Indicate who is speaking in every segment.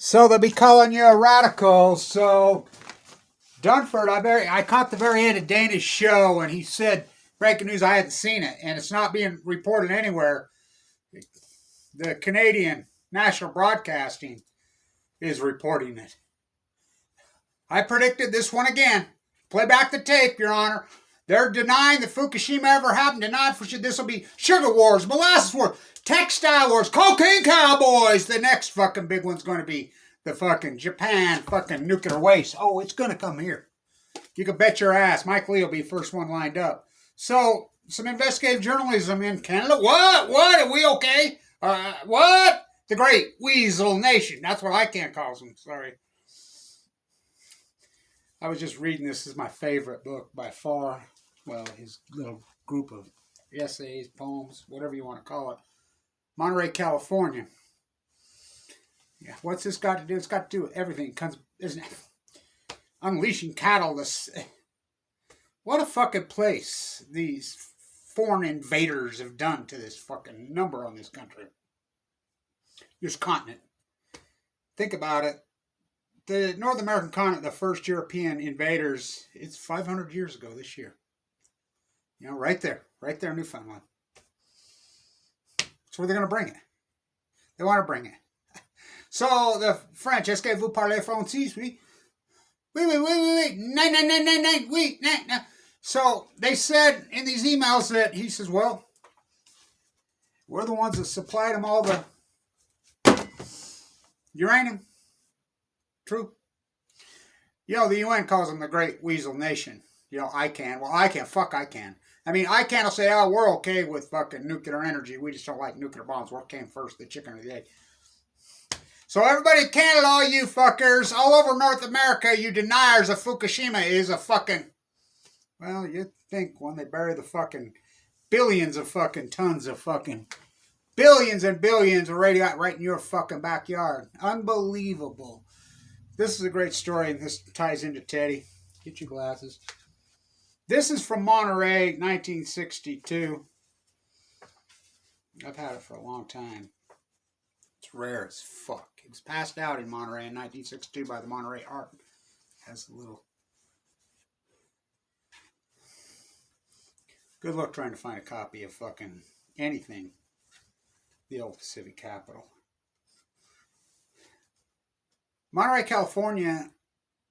Speaker 1: So they'll be calling you a radical. So Dunford, I caught the very end of Dana's show, and he said, breaking news, I hadn't seen it, and it's not being reported anywhere. The Canadian National Broadcasting is reporting it. I predicted this one again. Play back the tape, Your Honor. They're denying that Fukushima ever happened. Denying for sure. This will be sugar wars, molasses wars, textile wars, cocaine cowboys. The next fucking big one's going to be the fucking Japan fucking nuclear waste. Oh, it's going to come here. You can bet your ass. Mike Lee will be first one lined up. So, some investigative journalism in Canada. What? Are we okay? What? The Great Weasel Nation. That's what I can't call them. Sorry. I was just reading this. This is my favorite book by far. Well, his little group of essays, poems, whatever you want to call it. Monterey, California. Yeah, what's this got to do? It's got to do with everything. Isn't it? Unleashing cattle. What a fucking place these foreign invaders have done to this fucking number on this country. This continent. Think about it. The North American continent, the first European invaders, it's 500 years ago this year. You know, right there, Newfoundland. That's where they're going to bring it. They want to bring it. So the French, est-ce que vous parlez français? Oui. Oui. No. So they said in these emails that he says, well, we're the ones that supplied them all the uranium. True. You know, the UN calls them the Great Weasel Nation. You know, ICAN. Well, ICAN. Fuck ICAN. I mean, ICAN will say, oh, we're okay with fucking nuclear energy. We just don't like nuclear bombs. What came first, the chicken or the egg? So everybody in Canada, all you fuckers, all over North America, you deniers of Fukushima is a fucking... Well, you'd think when they bury the fucking billions of fucking tons of fucking... Billions and billions of radioactive right in your fucking backyard. Unbelievable. This is a great story, and this ties into Teddy. Get your glasses. This is from Monterey, 1962. I've had it for a long time. It's rare as fuck. It was passed out in Monterey in 1962 by the Monterey Art. It has a little... Good luck trying to find a copy of fucking anything. The old Pacific Capital. Monterey, California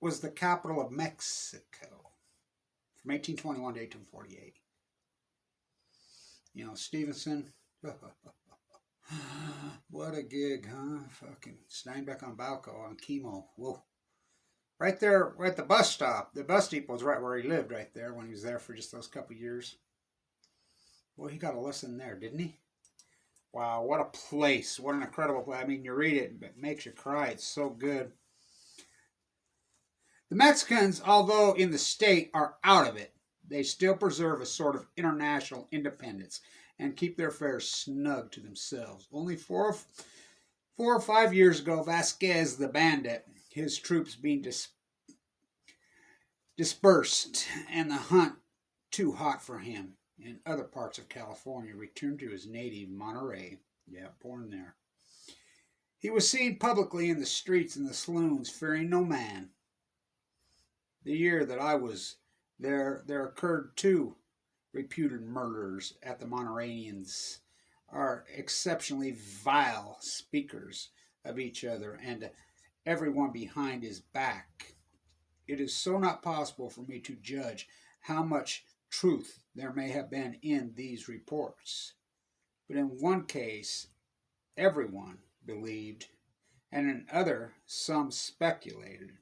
Speaker 1: was the capital of Mexico from 1821 to 1848. You know, Stevenson. What a gig, huh? Fucking Steinbeck on Balco on chemo. Whoa. Right there, right at the bus stop. The bus depot was right where he lived right there when he was there for just those couple years. Well, he got a lesson there, didn't he? Wow, what a place. What an incredible place. I mean, you read it, it makes you cry. It's so good. The Mexicans, although in the state, are out of it. They still preserve a sort of international independence and keep their affairs snug to themselves. Only four or 5 years ago, Vasquez the bandit, his troops being dispersed and the hunt too hot for him, in other parts of California, returned to his native Monterey. Yeah, born there. He was seen publicly in the streets and the saloons, fearing no man. The year that I was there occurred 2 reputed murders at the Montereyans are exceptionally vile speakers of each other and everyone behind his back. It is so not possible for me to judge how much truth there may have been in these reports. But in one case, everyone believed, and in other, some speculated,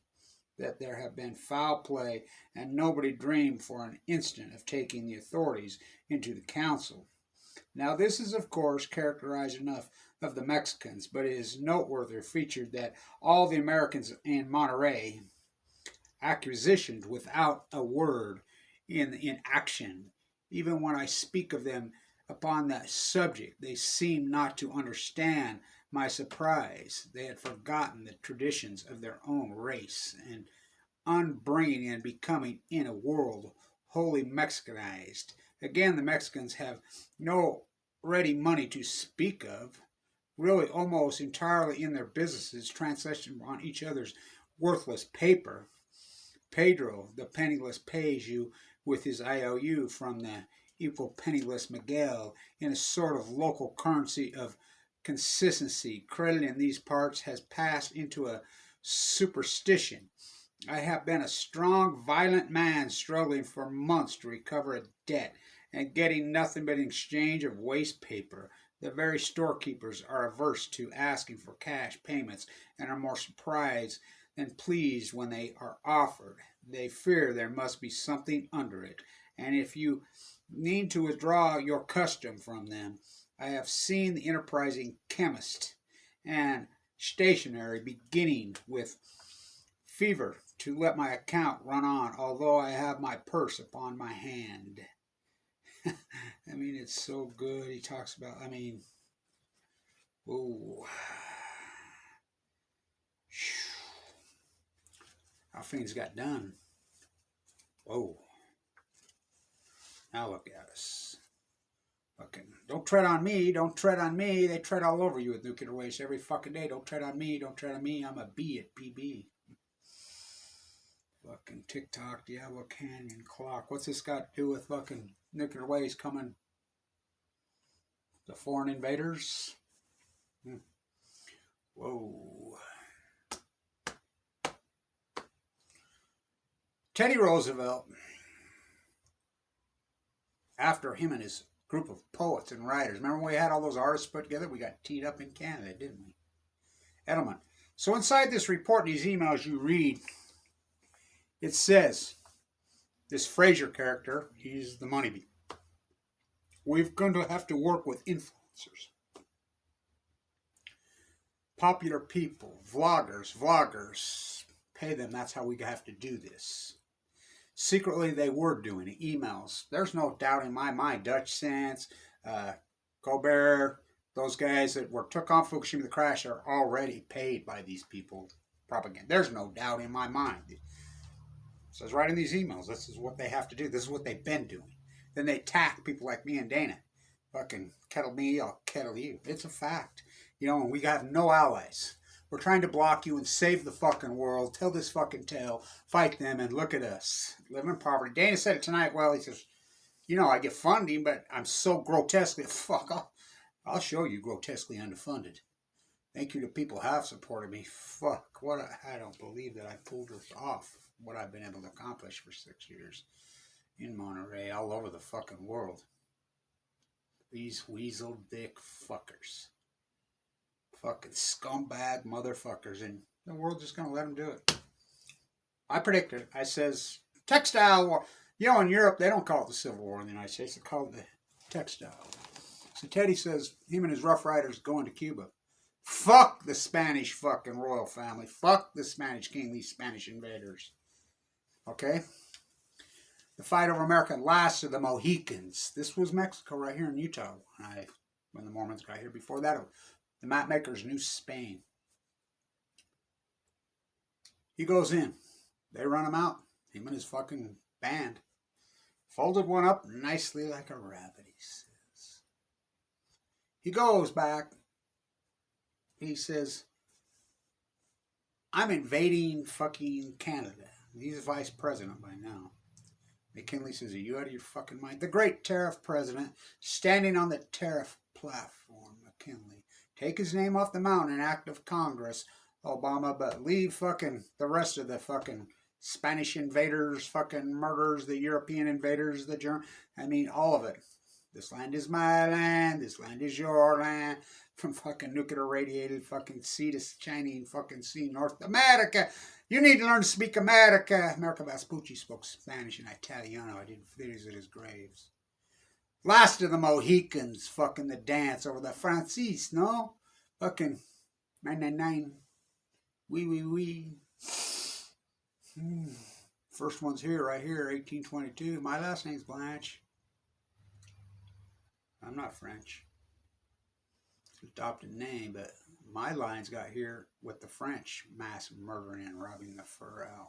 Speaker 1: that there had been foul play, and nobody dreamed for an instant of taking the authorities into the council. Now this is, of course, characterized enough of the Mexicans, but it is noteworthy featured that all the Americans in Monterey acquisitioned without a word in action. Even when I speak of them upon that subject, they seem not to understand my surprise. They had forgotten the traditions of their own race and unbringing and becoming in a world wholly Mexicanized. Again, the Mexicans have no ready money to speak of, really almost entirely in their businesses, transaction on each other's worthless paper. Pedro, the penniless, pays you with his IOU from the equal penniless Miguel in a sort of local currency of consistency. Credit in these parts has passed into a superstition. I have been a strong, violent man struggling for months to recover a debt and getting nothing but an exchange of waste paper. The very storekeepers are averse to asking for cash payments and are more surprised than pleased when they are offered. They fear there must be something under it, and if you need to withdraw your custom from them, I have seen the enterprising chemist and stationery beginning with fever to let my account run on, although I have my purse upon my hand. I mean, it's so good. He talks about, oh, how things got done. Whoa. Now look at us. Fucking, don't tread on me, don't tread on me. They tread all over you with nuclear waste every fucking day. Don't tread on me, don't tread on me. I'm a B at PB. Fucking TikTok, Diablo Canyon clock. What's this got to do with fucking nuclear waste coming? The foreign invaders? Whoa. Teddy Roosevelt, after him and his group of poets and writers, remember when we had all those artists put together? We got teed up in Canada, didn't we? Edelman. So inside this report, these emails you read, it says, this Fraser character, he's the money bee. We're going to have to work with influencers. Popular people, vloggers, pay them. That's how we have to do this. Secretly, they were doing it. Emails. There's no doubt in my mind. Dutch Sense, Colbert, those guys that were took on Fukushima, the crash, are already paid by these people. Propaganda. There's no doubt in my mind. It says right in these emails, this is what they have to do. This is what they've been doing. Then they attack people like me and Dana. Fucking kettle me, I'll kettle you. It's a fact. You know, and we have no allies. We're trying to block you and save the fucking world. Tell this fucking tale. Fight them and look at us. Live in poverty. Dana said it tonight. Well, he says, you know, I get funding, but I'm so grotesquely, I'll show you grotesquely underfunded. Thank you to people who have supported me. I don't believe that I pulled this off. What I've been able to accomplish for 6 years in Monterey, all over the fucking world. These weasel dick fuckers. Fucking scumbag motherfuckers, and the world's just gonna let them do it. I predicted it. I says, textile war. You know, in Europe, they don't call it the Civil War in the United States. They call it the textile. So Teddy says, him and his Rough Riders going to Cuba. Fuck the Spanish fucking royal family. Fuck the Spanish king, these Spanish invaders. Okay? The fight over America lasts of the Mohicans. This was Mexico right here in Utah when the Mormons got here. Before that, the map makers knew Spain. He goes in. They run him out. Him and his fucking band. Folded one up nicely like a rabbit, he says. He goes back. He says, I'm invading fucking Canada. He's vice president by now. McKinley says, are you out of your fucking mind? The great tariff president, standing on the tariff platform, McKinley. Take his name off the mountain, an act of Congress, Obama, but leave fucking the rest of the fucking Spanish invaders, fucking murderers, the European invaders, the German, all of it. This land is my land, this land is your land, from fucking nuclear radiated fucking sea to Chinese fucking sea, North America. You need to learn to speak America. America Vespucci spoke Spanish and Italiano. I did visit his graves. Last of the Mohicans, fucking the dance over the Francis, no? Fucking 999. Oui. First one's here, right here, 1822. My last name's Blanche. I'm not French. It's an adopted name, but my lines got here with the French mass murdering and robbing the Pharrell.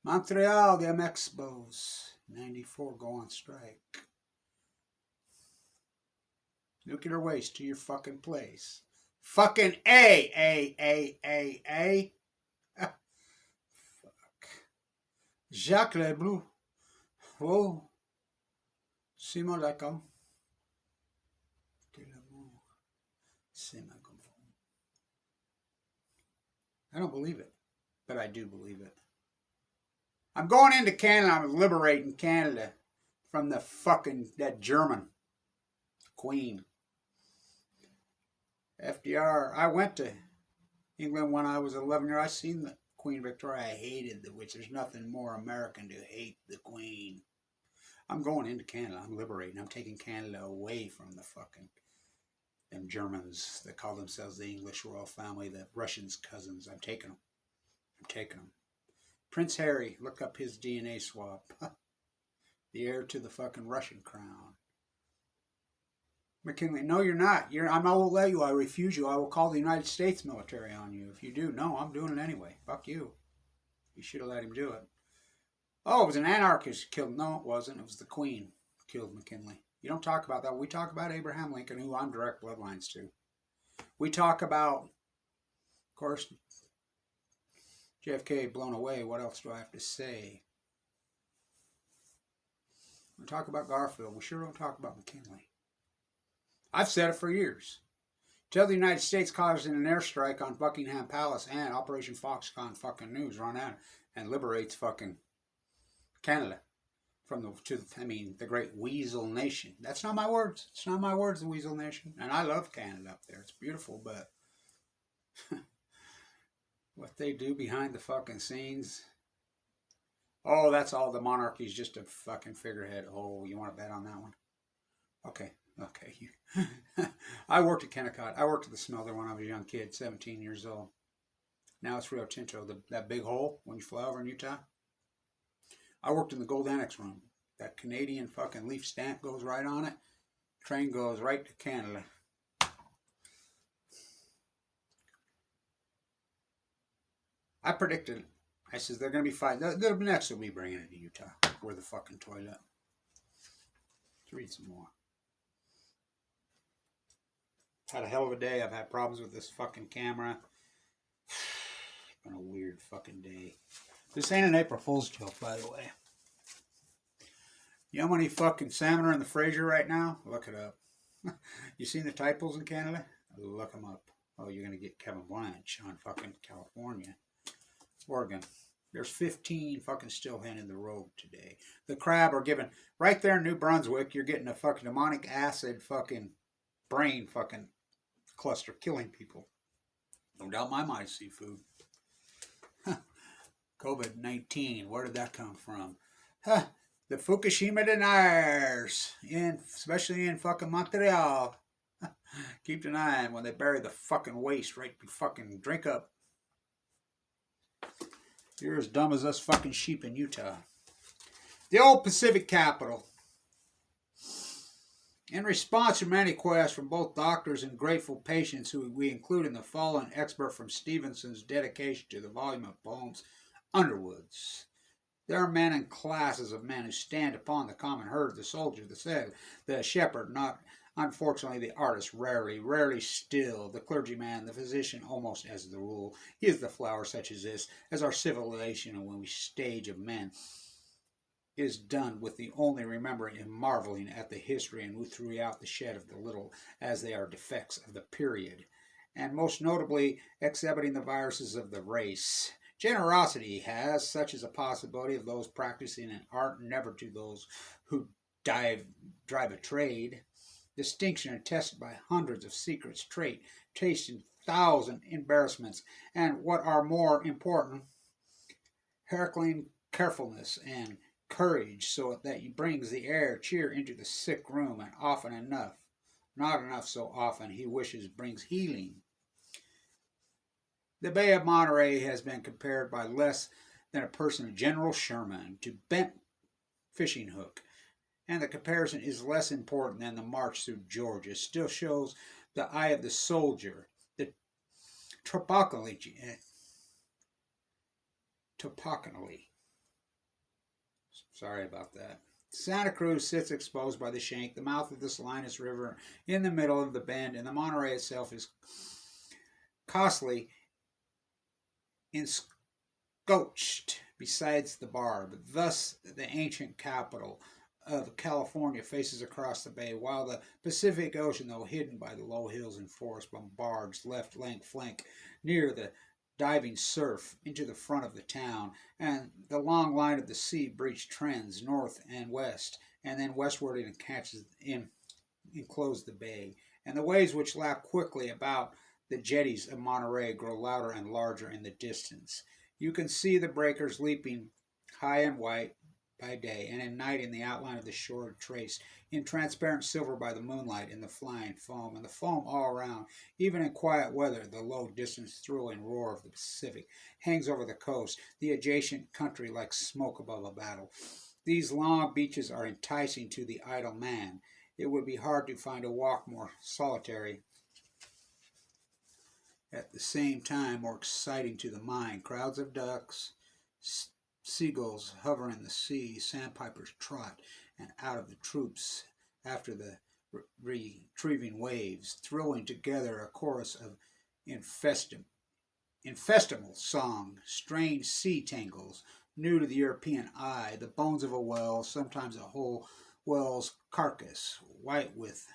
Speaker 1: Montreal, the Expos. 94 go on strike. Nuclear waste to your fucking place. Fucking A. Ah, fuck. Jacques Leblou. Oh, Simon Lacan. De l'amour. C'est ma confort. I don't believe it, but I do believe it. I'm going into Canada. I'm liberating Canada from the fucking, that German queen. FDR. I went to England when I was 11 years. I seen the Queen Victoria. I hated the witch. There's nothing more American to hate the Queen. I'm going into Canada. I'm liberating. I'm taking Canada away from the fucking them Germans that call themselves the English royal family, the Russians' cousins. I'm taking them. I'm taking them. Prince Harry, look up his DNA swab. The heir to the fucking Russian crown. McKinley, no, you're not. I will let you. I refuse you. I will call the United States military on you if you do. No, I'm doing it anyway. Fuck you. You should have let him do it. Oh, it was an anarchist killed. No, it wasn't. It was the Queen killed McKinley. You don't talk about that. We talk about Abraham Lincoln, who I'm direct bloodlines to. We talk about, of course, JFK blown away. What else do I have to say? We talk about Garfield. We sure don't talk about McKinley. I've said it for years. Till the United States causing an airstrike on Buckingham Palace and Operation Foxconn fucking News run out and liberates fucking Canada from the great weasel nation. That's not my words. It's not my words, the weasel nation. And I love Canada up there. It's beautiful, but what they do behind the fucking scenes. Oh, that's all. The monarchy's just a fucking figurehead. Oh, you want to bet on that one? Okay. I worked at Kennecott. I worked at the smelter when I was a young kid, 17 years old. Now it's Rio Tinto, that big hole when you fly over in Utah. I worked in the gold annex room. That Canadian fucking leaf stamp goes right on it. Train goes right to Canada. I predicted it. I says they're going to be fighting. The next will be bringing it to Utah. We're the fucking toilet. Let's read some more. Had a hell of a day. I've had problems with this fucking camera. It's been a weird fucking day. This ain't an April Fool's joke, by the way. You know how many fucking salmon are in the Fraser right now? Look it up. You seen the tide pools in Canada? Look them up. Oh, you're going to get Kevin Blanche on fucking California. Oregon. There's 15 fucking steelhead in the road today. The crab are given, right there in New Brunswick, you're getting a fucking demonic acid fucking brain fucking cluster killing people. Don't doubt my mind, seafood. COVID-19, where did that come from? The Fukushima deniers, especially in fucking Montreal. Keep denying when they bury the fucking waste right fucking drink up. You're as dumb as us fucking sheep in Utah. The old Pacific capital. In response to many requests from both doctors and grateful patients who we include in the following excerpt from Stevenson's dedication to the volume of poems, Underwoods. There are men and classes of men who stand upon the common herd, the soldier, the sailor, the shepherd, not unfortunately the artist, rarely still, the clergyman, the physician, almost as the rule. He is the flower such as this, as our civilization when we stage of men is done with the only remembering and marveling at the history and throughout the shed of the little as they are defects of the period, and most notably exhibiting the viruses of the race. Generosity has, such as a possibility of those practicing an art, never to those who drive a trade. Distinction attested by hundreds of secrets, taste in thousand embarrassments, and what are more important, hearkening carefulness and courage, so that he brings the air cheer into the sick room, and often enough, not enough so often, he wishes brings healing. The Bay of Monterey has been compared by less than a person of General Sherman to bent fishing hook, and the comparison is less important than the march through Georgia. Still shows the eye of the soldier, the topocally. Sorry about that. Santa Cruz sits exposed by the Shank, the mouth of the Salinas River, in the middle of the bend, and the Monterey itself is costly enscotched besides the barb. Thus, the ancient capital of California faces across the bay, while the Pacific Ocean, though hidden by the low hills and forests, bombards left flank near the diving surf into the front of the town, and the long line of the sea breach trends north and west, and then westward and catches enclose the bay, and the waves which lap quickly about the jetties of Monterey grow louder and larger in the distance. You can see the breakers leaping high and white by day, and at night in the outline of the shore traced in transparent silver by the moonlight in the flying foam, and the foam all around, even in quiet weather, the low distance thrilling roar of the Pacific hangs over the coast, the adjacent country like smoke above a battle. These long beaches are enticing to the idle man. It would be hard to find a walk more solitary, at the same time more exciting to the mind. Crowds of ducks, seagulls hover in the sea, sandpipers trot and out of the troops after the retrieving waves, throwing together a chorus of infestimal song, strange sea tangles, new to the European eye, the bones of a whale, sometimes a whole whale's carcass, white with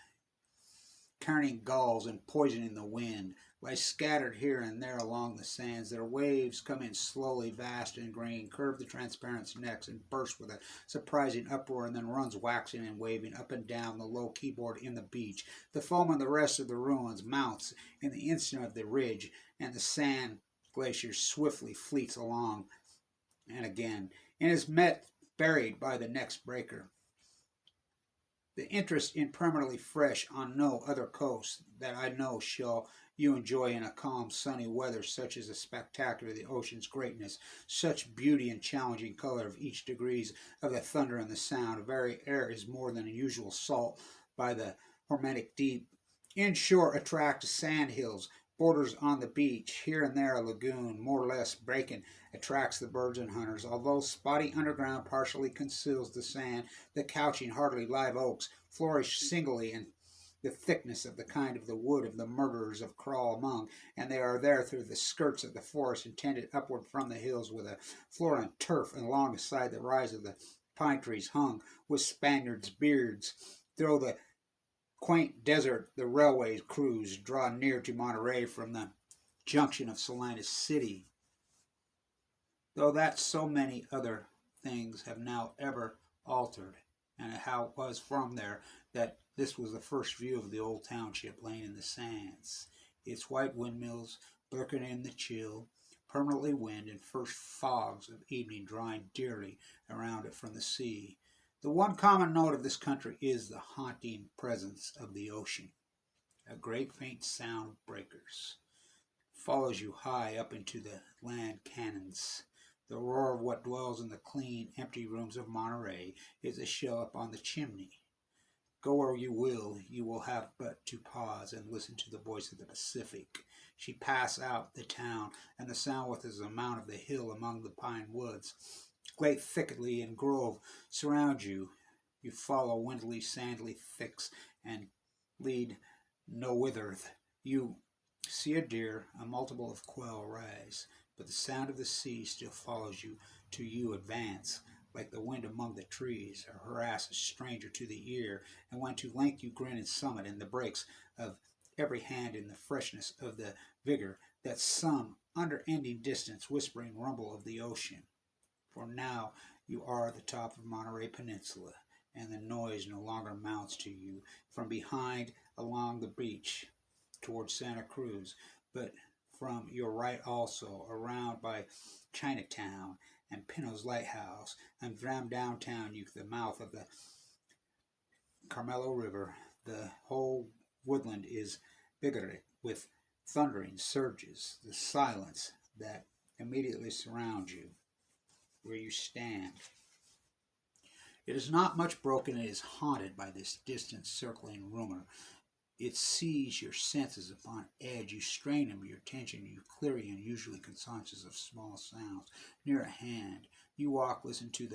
Speaker 1: carrying gulls and poisoning the wind, lie scattered here and there along the sands. Their waves come in slowly, vast and green, curve the transparent necks, and burst with a surprising uproar, and then runs waxing and waving up and down the low keyboard in the beach. The foam on the rest of the ruins mounts in the instant of the ridge, and the sand glacier swiftly fleets along and again, and is met buried by the next breaker. The interest in permanently fresh on no other coast that I know shall you enjoy in a calm, sunny weather, such as the spectacular of the ocean's greatness, such beauty and challenging color of each degrees of the thunder and the sound. The very air is more than usual salt by the hormetic deep. Inshore attract sand hills, borders on the beach, here and there a lagoon, more or less breaking, attracts the birds and hunters. Although spotty underground partially conceals the sand, the couching, hardly live oaks flourish singly in the thickness of the kind of the wood of the murderers of crawl among, and they are there through the skirts of the forest, intended upward from the hills with a floor and turf, and alongside the rise of the pine trees hung with Spaniards' beards. Through the quaint desert, the railway crews draw near to Monterey from the junction of Salinas City, though that so many other things have now ever altered, and how it was from there that this was the first view of the old township laying in the sands, its white windmills lurking in the chill, permanently wind and first fogs of evening drawing dearly around it from the sea. The one common note of this country is the haunting presence of the ocean. A great faint sound of breakers follows you high up into the land canyons. The roar of what dwells in the clean, empty rooms of Monterey is a shell up on the chimney. Go where you will have but to pause and listen to the voice of the Pacific. She pass out the town, and the sound with is the mount of the hill among the pine woods. Great thicketly and grove surround you. You follow windly, sandly thicks and lead no whither. You see a deer, a multiple of quail rise, but the sound of the sea still follows you to you advance, like the wind among the trees, or harass a stranger to the ear, and when to length you grin and summit in the breaks of every hand in the freshness of the vigor, that some under-ending distance whispering rumble of the ocean. For now you are at the top of Monterey Peninsula, and the noise no longer mounts to you from behind along the beach towards Santa Cruz, but from your right also, around by Chinatown and Pino's Lighthouse, and from downtown you the mouth of the Carmelo River. The whole woodland is bigotted with thundering surges, the silence that immediately surrounds you where you stand. It is not much broken, it is haunted by this distant circling rumor. It sees your senses upon edge. You strain them, your attention, you clearly and usually conscious of small sounds near at hand. You walk, listen to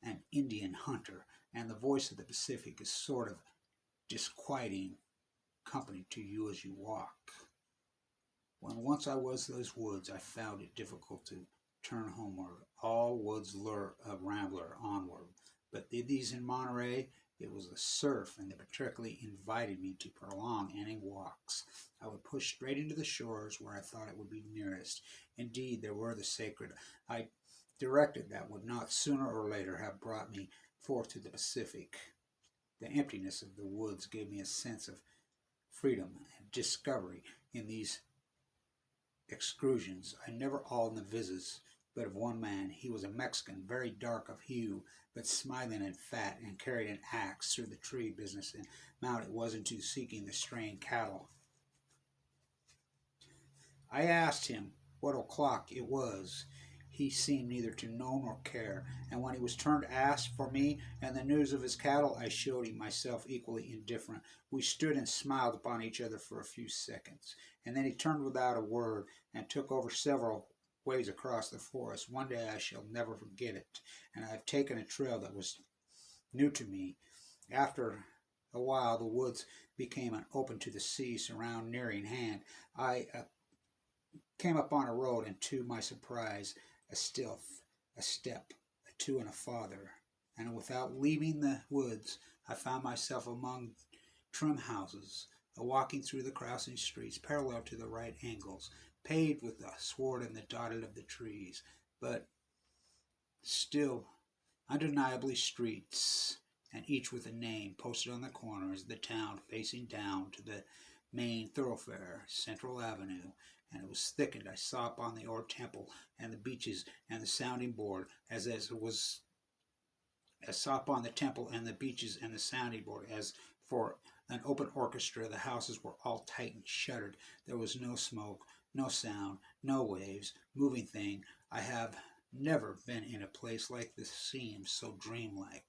Speaker 1: an Indian hunter, and the voice of the Pacific is sort of disquieting company to you as you walk. When once I was those woods, I found it difficult to turn homeward. All woods lure a rambler onward, but these in Monterey, it was the surf, and they particularly invited me to prolong any walks. I would push straight into the shores where I thought it would be nearest. Indeed, there were the sacred I directed that would not sooner or later have brought me forth to the Pacific. The emptiness of the woods gave me a sense of freedom and discovery in these excursions. I never awed the visits but of one man. He was a Mexican, very dark of hue, but smiling and fat, and carried an axe through the tree business, and mounted was into seeking the straying cattle. I asked him what o'clock it was. He seemed neither to know nor care, and when he was turned to ask for me and the news of his cattle, I showed him myself equally indifferent. We stood and smiled upon each other for a few seconds, and then he turned without a word and took over several ways across the forest. One day I shall never forget it, and I have taken a trail that was new to me. After a while, the woods became open to the sea, surround nearing hand. I came upon a road, and to my surprise, a stealth, a step, a two, and a farther, and without leaving the woods, I found myself among trim houses, walking through the crossing streets, parallel to the right angles, paved with the sward and the dotted of the trees, but still undeniably streets, and each with a name posted on the corners of the town, facing down to the main thoroughfare, Central Avenue, and it was thickened. I saw upon the old temple and the beaches and the sounding board, I saw upon the temple and the beaches and the sounding board, as for an open orchestra. The houses were all tight and shuttered. There was no smoke, no sound, no waves, moving thing. I have never been in a place like this. Seems so dreamlike.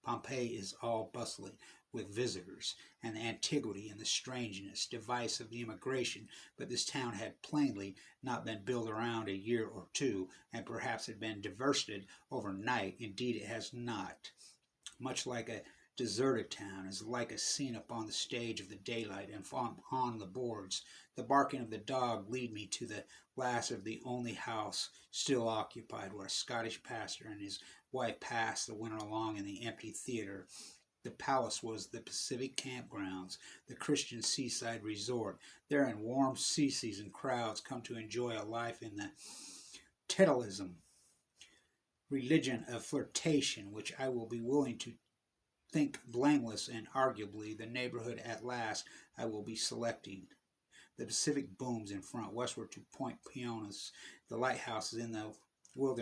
Speaker 1: Pompeii is all bustling with visitors, and the antiquity and the strangeness, device of the immigration, but this town had plainly not been built around a year or two, and perhaps had been diversified overnight. Indeed, it has not. Much like a deserted town is like a scene upon the stage of the daylight, and on the boards the barking of the dog lead me to the last of the only house still occupied, where a Scottish pastor and his wife passed the winter along in the empty theater. The palace was the Pacific campgrounds, the Christian seaside resort. There in warm sea season crowds come to enjoy a life in the Tetalism, religion of flirtation, which I will be willing to think blameless, and arguably the neighborhood at last I will be selecting. The Pacific booms in front, westward to Point Pioneers, the lighthouses in the wilderness.